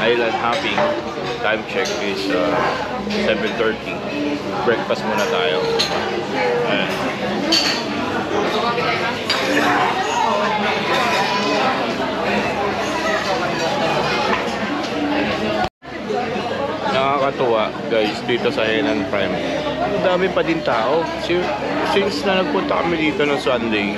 island hopping. Time check is 7:30. Breakfast muna tayo. Ayan. Nakakatuwa guys dito sa Henan Prime. Ang dami pa din tao. Since na nagpunta kami dito ng Sunday,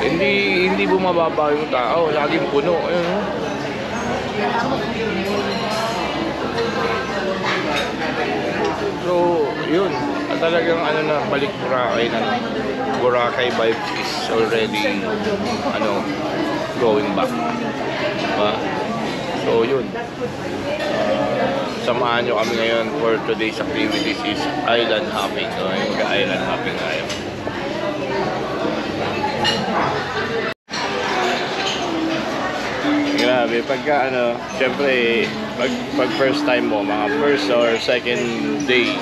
hindi bumababa yung tao. Laging puno. Ayun, oh. So, yun. Talagang ano na, balik Boracay na. Boracay vibes is already going back. Diba? So, yun. Samahan nyo kami ngayon for today's activities is island hopping. So, mag-island hopping tayo. Grabe, pagka syempre, pag first time mo, mga first or second day,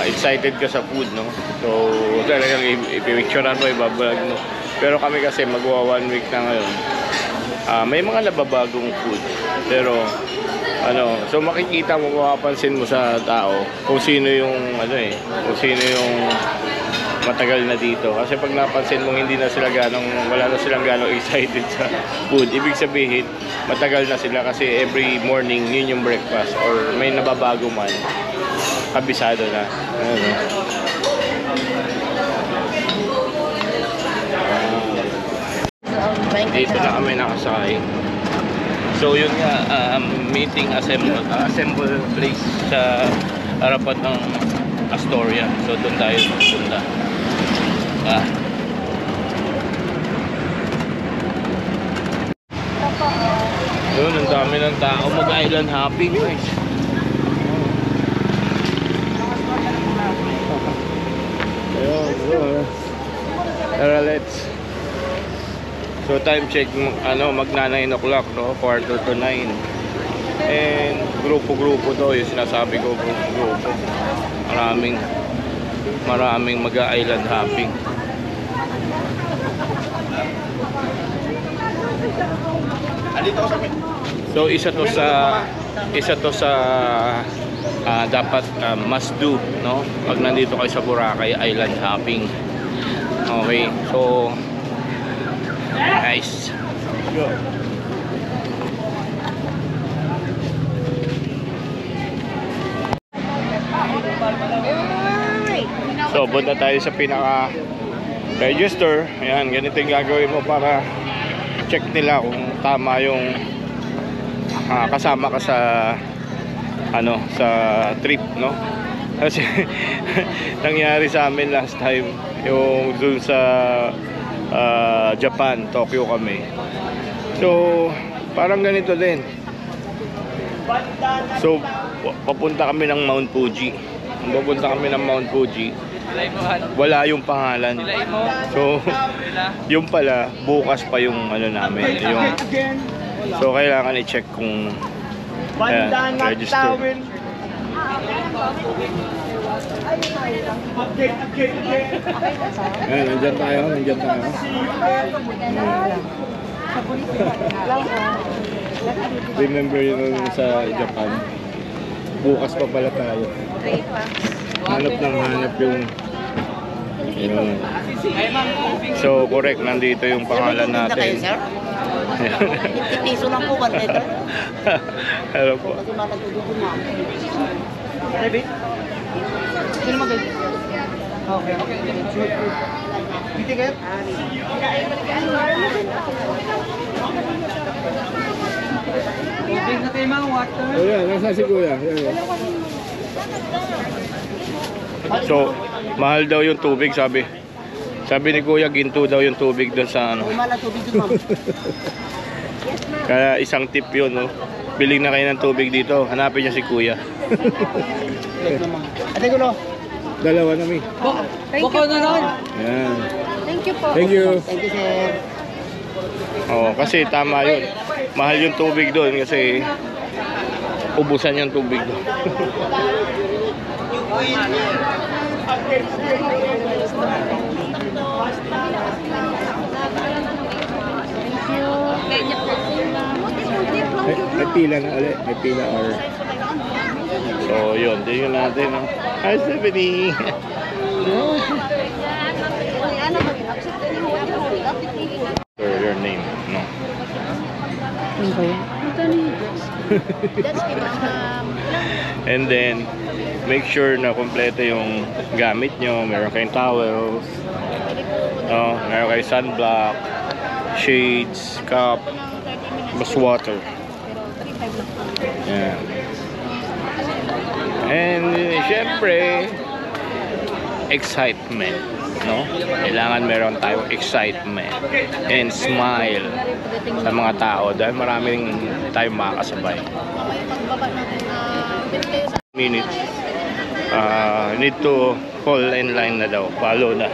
excited ka sa food, no? So, talagang ipimicturean mo, ibablog mo. Pero kami kasi magwa 1 week na ngayon. May mga nababagong food, pero so makikita mo, mapapansin mo sa tao kung sino yung kung sino yung matagal na dito. Kasi pag napansin mo wala na silang ganong excited sa food, ibig sabihin matagal na sila kasi every morning yun yung breakfast, or may nababago man, kabisado na. Dito na kami nakasakay. So yun nga, meeting assemble place sa harapan ng Astoria. So doon tayo pupunta. Yun, ang dami ng tao mag-island hopping guys. Ayun, tara, let's. So time check, magna 9 o'clock, no? 8:45 to 9. And grupo-grupo to, yung sinasabi ko, grupo-grupo. Maraming mag-island hopping. So isa to sa dapat must do, no? Pag nandito kayo sa Boracay, island hopping. Okay, so nice. Go. So, punta tayo sa pinaka-register. Ayan, ganito yung gagawin mo para check nila kung tama yung kasama ka sa sa trip, no? Kasi nangyari sa amin last time yung dun sa Japan, Tokyo kami. So, parang ganito din. So, papunta kami ng Mount Fuji. Wala yung pangalan. So, yung pala, bukas pa yung namin. So, kailangan i-check kung register. Ayan, nandyan tayo. Remember yun sa Japan, bukas pa pala tayo. Hanap yung so correct, nandito yung pangalan natin. 50 piso lang po, 1 liter. Hello po. Sino magaling? Okay. Bitigit? Tubig na tayo mga water. Oh yeah, nasa si Kuya. So, mahal daw yung tubig, sabi ni Kuya, ginto daw yung tubig doon sa Mahal ang tubig doon, ma'am. Kaya isang tip yun, no? Biling na kayo ng tubig dito, hanapin niyo si Kuya. Ate Gulo. Dalawa na, Mi. Thank you po. Yan. Thank you po. Thank you. Thank you, sir. Oo, kasi tama yun. Mahal yung tubig doon kasi ubusan yung tubig doon. May pila na ulit. May pila or... So, yun. Tingnan natin. No? Hi, Stephanie! Your name, no? Ano ba yan? And then, make sure na kompleto yung gamit nyo. Meron kayong towels, no? Meron kayong sunblock, shades, cup, mas water. Yan. And syempre, excitement, no? Kailangan meron tayong excitement and smile sa mga tao dahil maraming tayong makakasabay. Minutes. Need to fall in line na daw. Follow na.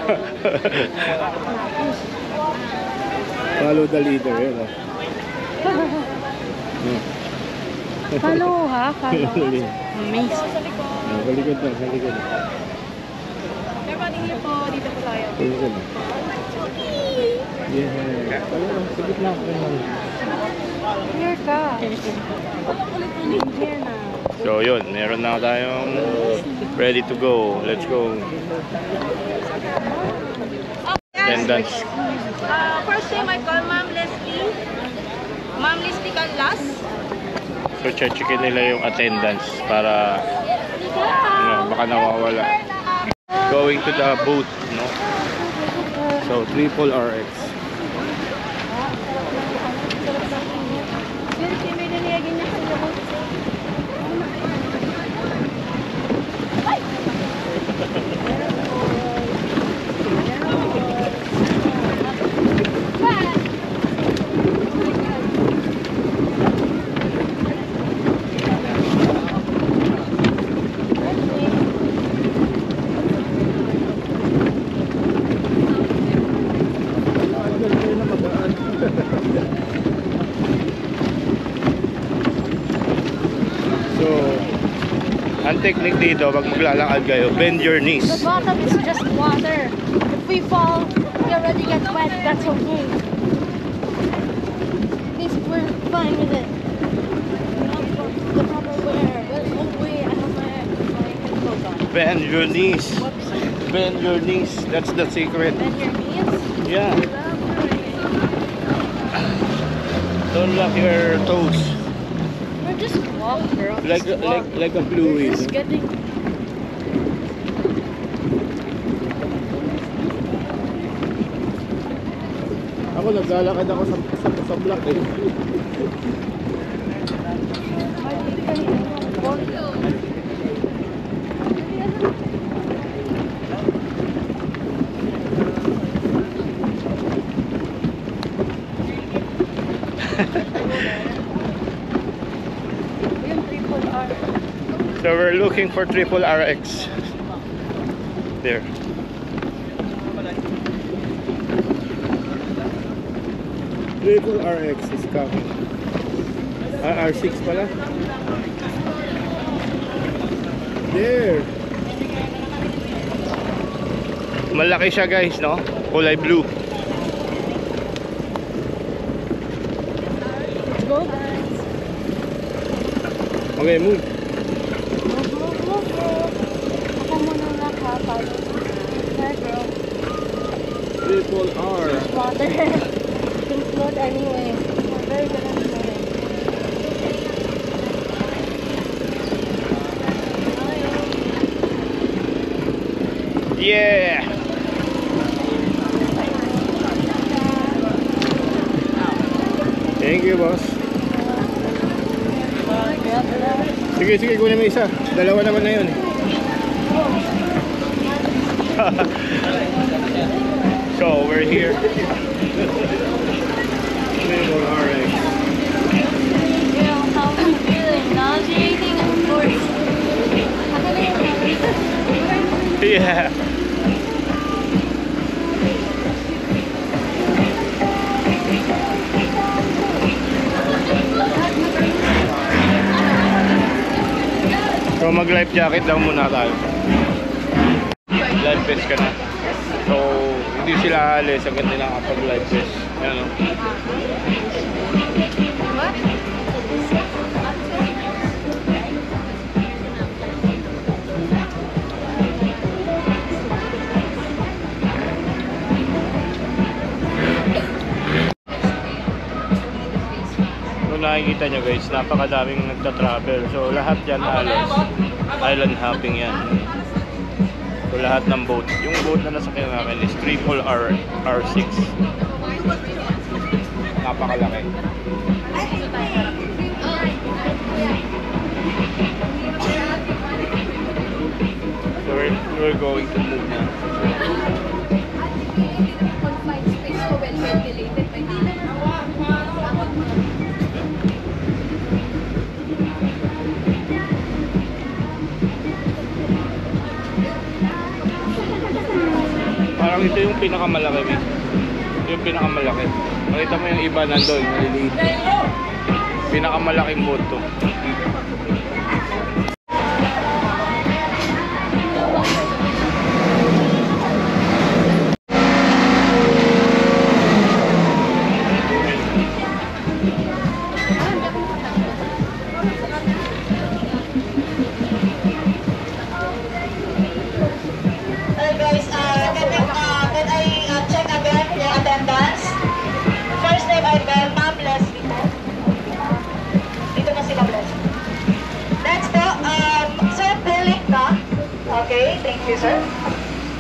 Follow the leader, yun. Follow ha? Follow. Amazed. Kaligod na, kaligod. Dito po tayo. Kaligod na. Yeah. Sige lang. Here ka. Here na. So yun, meron na tayong ready to go. Let's go. Attendance. First name I call Ma'am Leslie. Ma'am Leslie Canlas. So checkin nila yung attendance para baka nawawala. Going to the booth, no? So triple RX. Ang technique dito, pag maglalakad kayo, bend your knees. The bottom is just water. If we fall, we already get wet. That's okay. At least we're fine with it. The proper wear. But oh wait, I have my headphones on. Bend your knees. Whoops. Bend your knees. That's the secret. Bend your knees. Yeah. Don't lock your toes. We're just walk, girl. Like Just walk. like a fluid. We're just getting. Ako naglalakad ako sa block eh. So we're looking for triple RX. There. Triple RX is coming. R6 pala. There. Malaki siya guys, no? Kulay blue. Let's go, guys. Okay, move. Ako muna nakapalo. There, girl. Triple R. Water. You can float anyway. We're very good at floating. Yeah. Thank you, boss. Sige, sige, kunin mo isa. Dalawa naman na yun. So, we're here. Triple RX. Girl, how are you feeling? Nauseating, of course. Yeah. So mag-life jacket daw muna tayo. Life vest ka na. So hindi sila alis hanggang hindi nakapag-life vest. Yan o. kung nakikita nyo guys, napakadaming nagta-travel. So lahat yan halos island hopping yan. So lahat ng boat. Yung boat na nasakyan namin is R6. Napakalaki. So we're going to move now. Confined space ko well ventilated. Parang ito yung pinakamalaki, Miss. Ito yung pinakamalaki. Makita mo yung iba nandun, maliliit. Pinakamalaking boat to. Okay, thank you, sir.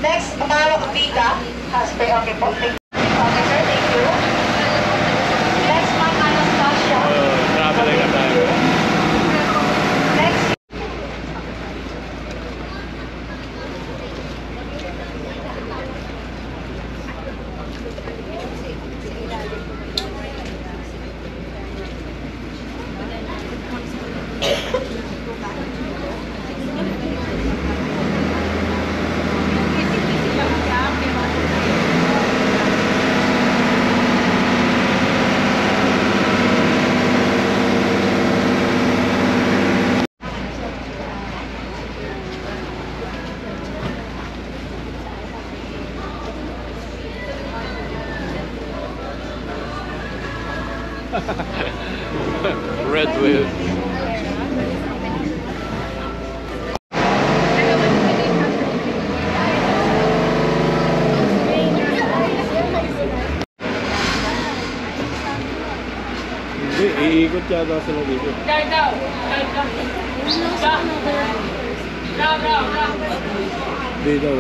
Next, Amaro Vega has pay. Okay po, thank you. Okay, sir, thank you. Next, Ma'am Anastasia. Traveling na tayo. Next. Red whale. Hindi, iikot yata sila dito. Dito,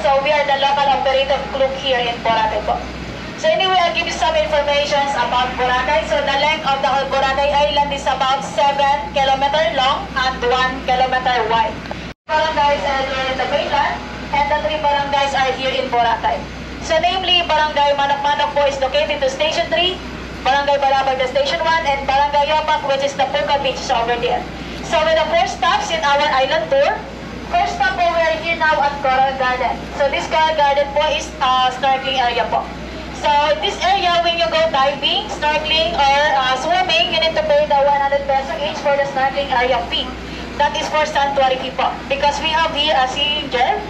So we are the local operative club here in Boracay po. So anyway, I'll give you some information about Boracay. So the length of the whole Boracay Island is about 7 kilometers long and 1 kilometer wide. Barangays are here in the mainland and the 3 barangays are here in Boracay. So namely, Barangay Manok-Manok po is located to Station 3, Barangay Balabag to Station 1, and Barangay Yapak, which is the Puka Beach is over there. So with the 4 stops in our island tour, first stop po, we are here now at Coral Garden. So this Coral Garden po is snorkeling area po. So this area, when you go diving, snorkeling, or swimming, you need to pay the 100 peso each for the snorkeling area fee. That is for sanctuary fee po. Because we have here a sea ranger.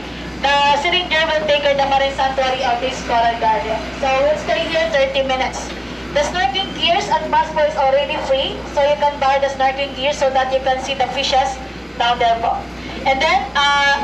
The sea ranger will take her the marine sanctuary of this Coral Garden. So we'll stay here 30 minutes. The snorkeling gears and passport is already free. So you can buy the snorkeling gear so that you can see the fishes down there po. And then,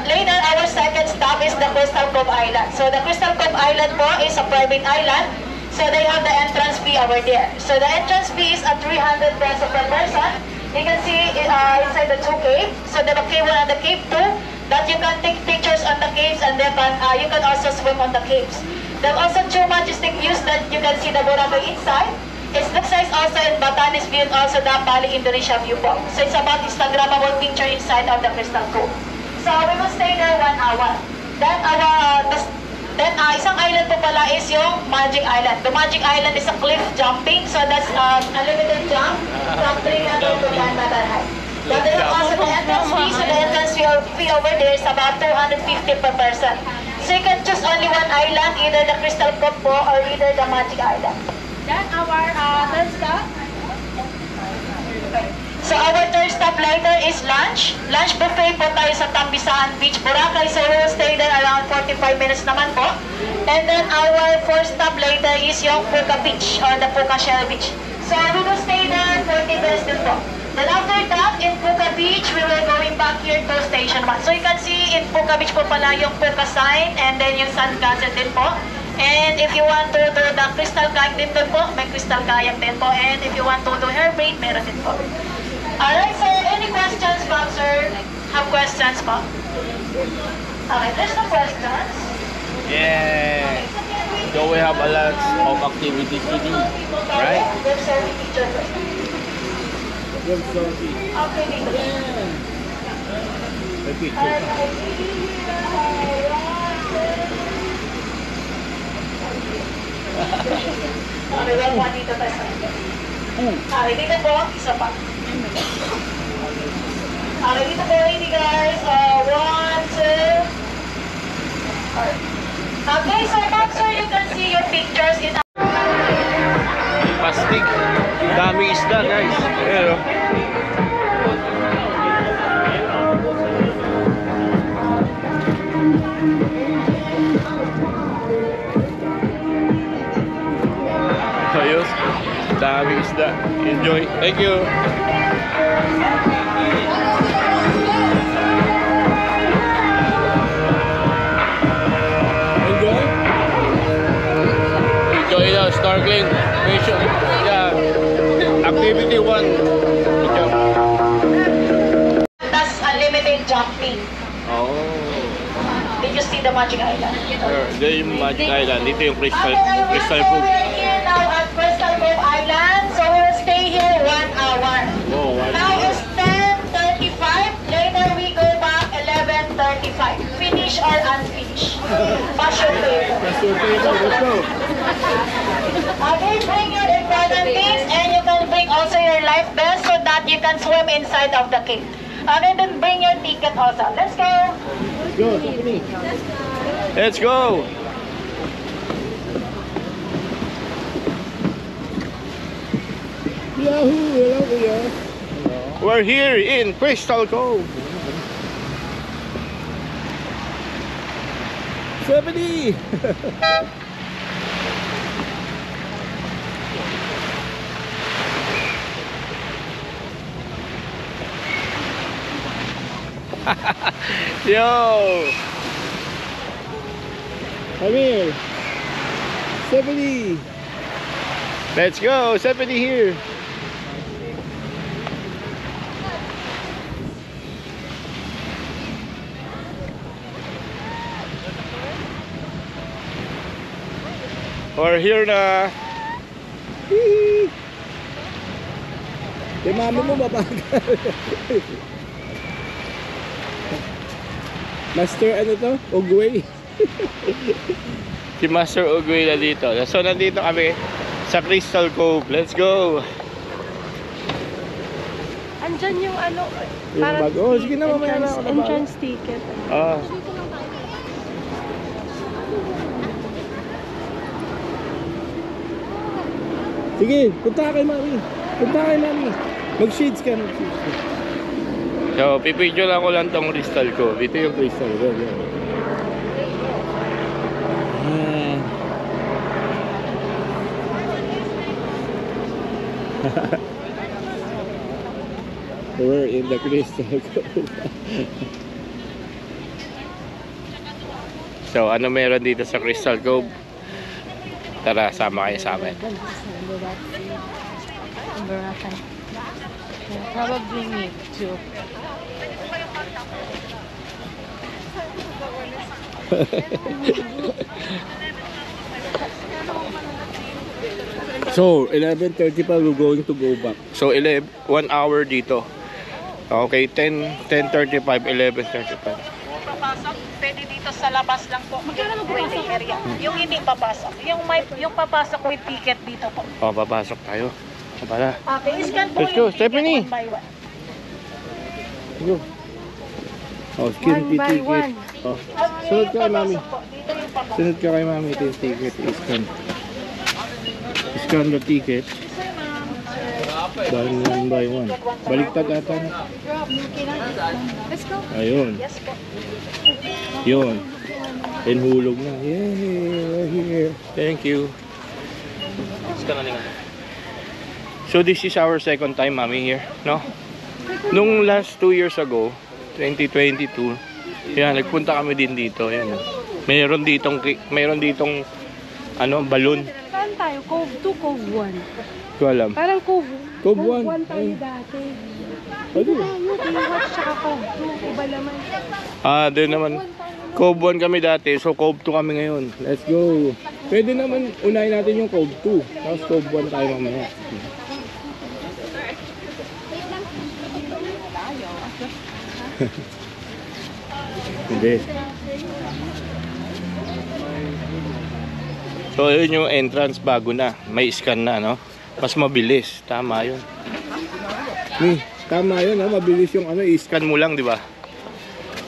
later, our second stop is the Crystal Cove Island. So the Crystal Cove Island po is a private island. So they have the entrance fee over there. So the entrance fee is at 300 pesos per person. You can see inside the 2 caves. So the cave 1 and the cave 2, that you can take pictures on the caves, and then you can also swim on the caves. There are also 2 majestic views that you can see the Boracay inside. It's the size also in Batanes view and also the Bali Indonesia view po. So it's about Instagrammable picture inside of the Crystal Cove. So we will stay there 1 hour. Then isang island po pala is yung Magic Island. The Magic Island is a cliff jumping, so that's unlimited jump from 300 to 1 meter high. But there are also the entrance fee, so the entrance fee over there is about 250 per person. So you can choose only 1 island, either the Crystal Cove po or either the Magic Island. Then our third stop. So our third stop later is lunch. Lunch buffet po tayo sa Tambisaan Beach, Boracay. So we will stay there around 45 minutes naman po. And then our fourth stop later is yung Puka Beach or the Puka Shell Beach. So we will stay there 40 minutes din po. Then after that, in Puka Beach, we will going back here to Station 1. So you can see in Puka Beach po pala yung Puka sign and then yung sandcastle din po. And if you want to do the crystal kayak din doon po, may crystal kayak din po. And if you want to do hair braid, meron din po. Alright, so any questions po, sir? Have questions po? Okay, there's no questions. Yeah. So we have a lot of activities to do, right? Web survey teacher po. Okay, dito. Okay, well po dito tayo. Okay, dito po, isa pa. Okay, dito po, hindi guys. 1, 2. Okay, so back sir, you can see your pictures in Pastig. Dami isda, guys. Ayan, ayos. Dami isda. Enjoy. Thank you. Enjoy the snorkeling. Yeah. Activity 1. that's unlimited jumping. Oh. Did you see the Magic Island? Dito yung Magic Island. Dito yung Crystal Okay, so Cove. we're here now at Crystal Cove Island. So we'll stay here 1 hour. Oh, Now it's 10:35. Later we go back 11:35. Finish or unfinished. Pass your paper. Let's go. Okay, bring your important things and you can bring also your life vest so that you can swim inside of the cave. And then bring your ticket also. Let's go. Let's go. We're here in Crystal Cove. 70. Yo. Come here. 70. Let's go. 70 here. We're here na. Yung mami mo mabagal. Master ano to? Ogway. Si Master Ogway na dito. So nandito kami sa Crystal Cove. Let's go. Andyan yung ano, Yung bag. Oh, sige na, mamaya na ako na entrance ticket. Ah. Sige, punta kay mami. Punta kay mami. Mag-shades ka, mag-shades ka. So pipicture lang ko lang tong Crystal Cove. Ito yung Crystal Cove. We're in the Crystal Cove. So ano meron dito sa Crystal Cove? Tara, sama kayo sa amin. Probably me too. So, 11:30 pa, we're going to go back. So 1 hour dito. Okay, 10:35, 11:35. Papasok, pwede dito sa labas lang po. Yung waiting area. Yung hindi papasok. Yung papasok with ticket dito po. Oh, papasok tayo. Para. Okay, scan po Let's go, yung ticket Stephanie. 1 by 1. Go. Oh, skin One by ticket. one. Oh, Okay, sunod yung ka kay mami. papasok po. Dito yung papasok. Sunod ka kay mami. Ito yung ticket. Scan. Scan the ticket. One by one. Baliktad ata. Let's go. Ayun. Yes po. Yun. And hulog na. Yay, we're here. Thank you. So this is our second time, Mami, here, no? Nung last 2 years ago, 2022, yan, nagpunta kami din dito. Yan. Mayroon ditong ano, balloon. Saan tayo? Cove 2, Cove 1. Ko alam. Parang Cove Cove 1. 1 tayo dati. Ano? Tayo, Baywatch, tsaka Cove 2. Iba naman. Doon naman. Cove 1 kami dati, so Cove 2 kami ngayon. Let's go. Pwede naman unahin natin yung Cove 2. Tapos Cove 1 tayo mamaya. Hindi. So yun yung entrance bago na. May scan na, no? Mas mabilis. Tama yun. Tama yun, ha? Mabilis yung ano, Scan mo lang, di ba?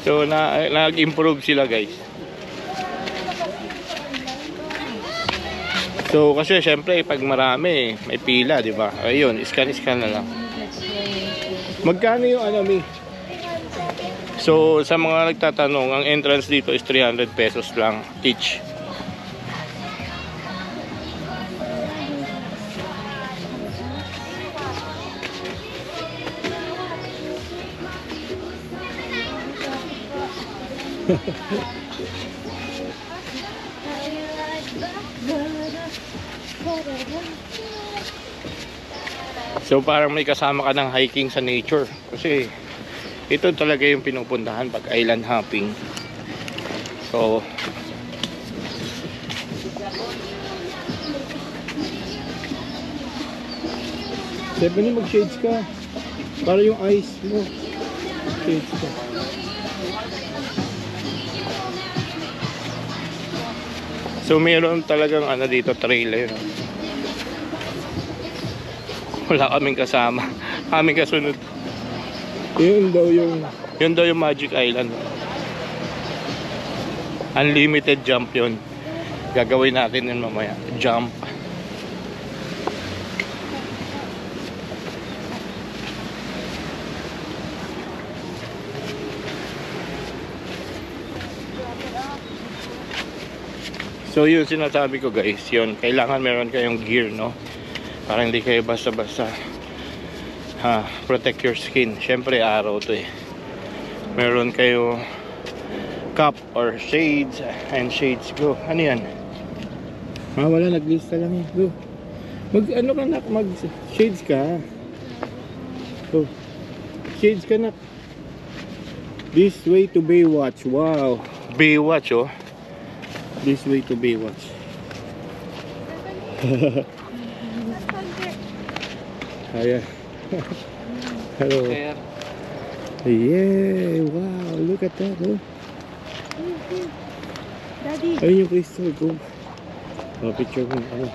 So nag-improve sila, guys. So kasi syempre pag marami, may pila, di ba? Ayun, scan na lang. Magkano yung ano, Mi? So sa mga nagtatanong, ang entrance dito is 300 pesos lang each. So parang may kasama ka ng hiking sa nature kasi ito talaga yung pinupuntahan pag island hopping. So Stephanie, mag-shades ka. Para yung eyes mo. Shades ka. So meron talagang ano dito, trailer. Wala kaming kasama. Kaming kasunod. Yun daw yung... Yun daw yung Magic Island. Unlimited jump yun. Gagawin natin yun mamaya. Jump. So yun sinasabi ko, guys. Yun, kailangan meron kayong gear, no? Para hindi kayo basta-basta protect your skin. Syempre araw to eh. Meron kayo cap or shades, and shades go. Ano yan? Wala, naglista lang yun. Go. Ano ka nak? Mag shades ka. Go. Shades ka nak. This way to Baywatch. Wow. Baywatch, oh. This way to Baywatch. Ayan. Hello. Yeah, wow, look at that, oh. Daddy. Ayun yung crystal, go. Picture mo ako.